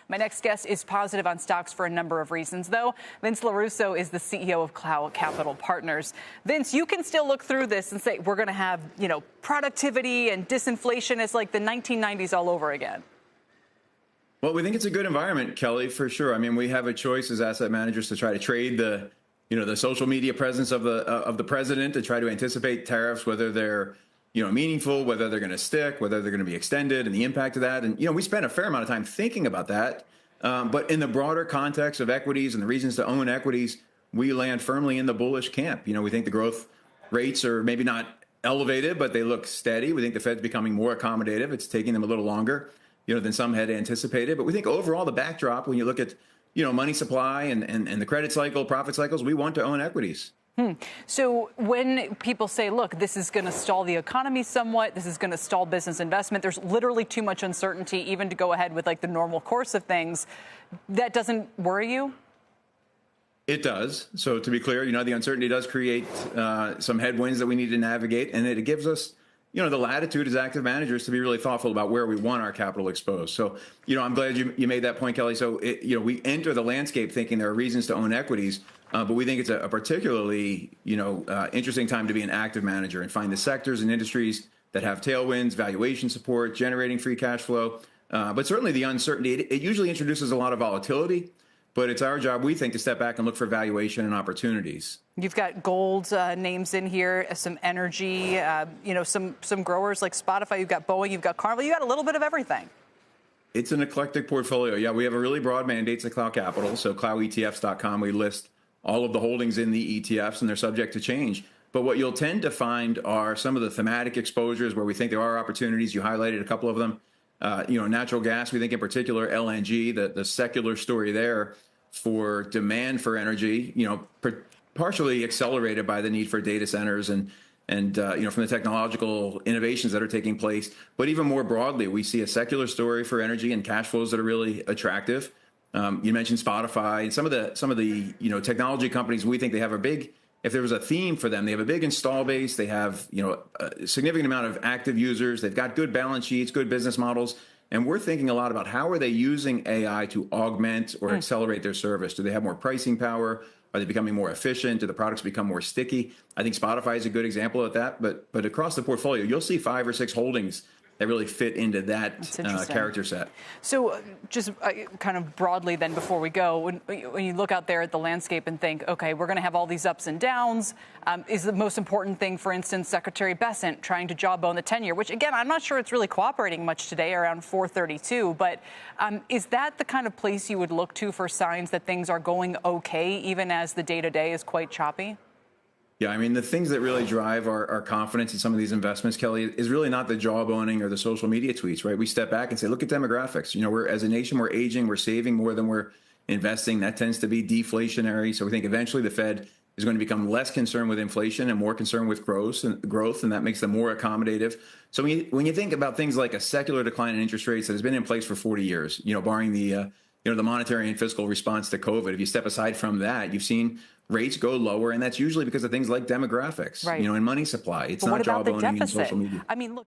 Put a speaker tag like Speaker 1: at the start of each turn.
Speaker 1: My next guest is positive on stocks for a number of reasons, though. Vince LaRusso is the CEO of Clough Capital Partners. Vince, you can still look through this and say we're going to have, productivity and disinflation. It's like the 1990s all over again.
Speaker 2: Well, we think it's a good environment, Kelly, for sure. I mean, we have a choice as asset managers to try to trade the social media presence of the president, to try to anticipate tariffs, whether they're meaningful, whether they're going to stick, whether they're going to be extended, and the impact of that. And we spent a fair amount of time thinking about that. But in the broader context of equities and the reasons to own equities, we land firmly in the bullish camp. We think the growth rates are maybe not elevated, but they look steady. We think the Fed's becoming more accommodative. It's taking them a little longer than some had anticipated. But we think overall the backdrop, when you look at, money supply and the credit cycle, profit cycles, we want to own equities.
Speaker 1: So when people say, look, this is going to stall the economy somewhat, this is going to stall business investment, there's literally too much uncertainty even to go ahead with like the normal course of things, that doesn't worry you?
Speaker 2: It does. So to be clear, the uncertainty does create some headwinds that we need to navigate, and it gives us the latitude as active managers to be really thoughtful about where we want our capital exposed. So, I'm glad you made that point, Kelly. So, we enter the landscape thinking there are reasons to own equities, but we think it's a particularly, interesting time to be an active manager and find the sectors and industries that have tailwinds, valuation support, generating free cash flow. But certainly the uncertainty, it usually introduces a lot of volatility. But it's our job, we think, to step back and look for valuation and opportunities.
Speaker 1: You've got gold names in here, some energy, some growers like Spotify. You've got Boeing, you've got Carnival. You got a little bit of everything.
Speaker 2: It's an eclectic portfolio. Yeah, we have a really broad mandates at Clough Capital. So cloughetfs.com, we list all of the holdings in the ETFs, and they're subject to change. But what you'll tend to find are some of the thematic exposures where we think there are opportunities. You highlighted a couple of them. Natural gas, we think in particular, LNG, the secular story there for demand for energy, partially accelerated by the need for data centers and from the technological innovations that are taking place. But even more broadly, we see a secular story for energy and cash flows that are really attractive. You mentioned Spotify and some of the technology companies. We think they have if there was a theme for them, they have a big install base. They have a significant amount of active users. They've got good balance sheets, good business models. And we're thinking a lot about how are they using AI to augment or accelerate their service? Do they have more pricing power? Are they becoming more efficient? Do the products become more sticky? I think Spotify is a good example of that. But across the portfolio, you'll see 5 or 6 holdings that really fit into that character set.
Speaker 1: So just kind of broadly then before we go, when you look out there at the landscape and think, okay, we're going to have all these ups and downs, is the most important thing, for instance, Secretary Bessent trying to jawbone the 10-year, which, again, I'm not sure it's really cooperating much today, around 432. But is that the kind of place you would look to for signs that things are going okay, even as the day-to-day is quite choppy?
Speaker 2: Yeah, I mean, the things that really drive our confidence in some of these investments, Kelly, is really not the jawboning or the social media tweets, right? We step back and say, look at demographics. We're as a nation, we're aging, we're saving more than we're investing. That tends to be deflationary. So we think eventually the Fed is going to become less concerned with inflation and more concerned with growth, and that makes them more accommodative. So when you think about things like a secular decline in interest rates that has been in place for 40 years, barring the monetary and fiscal response to COVID, if you step aside from that, you've seen rates go lower, and that's usually because of things like demographics,
Speaker 1: right,
Speaker 2: and money supply. It's
Speaker 1: but
Speaker 2: not
Speaker 1: what about the
Speaker 2: jawboning and
Speaker 1: deficit?
Speaker 2: social media.
Speaker 1: I mean, look.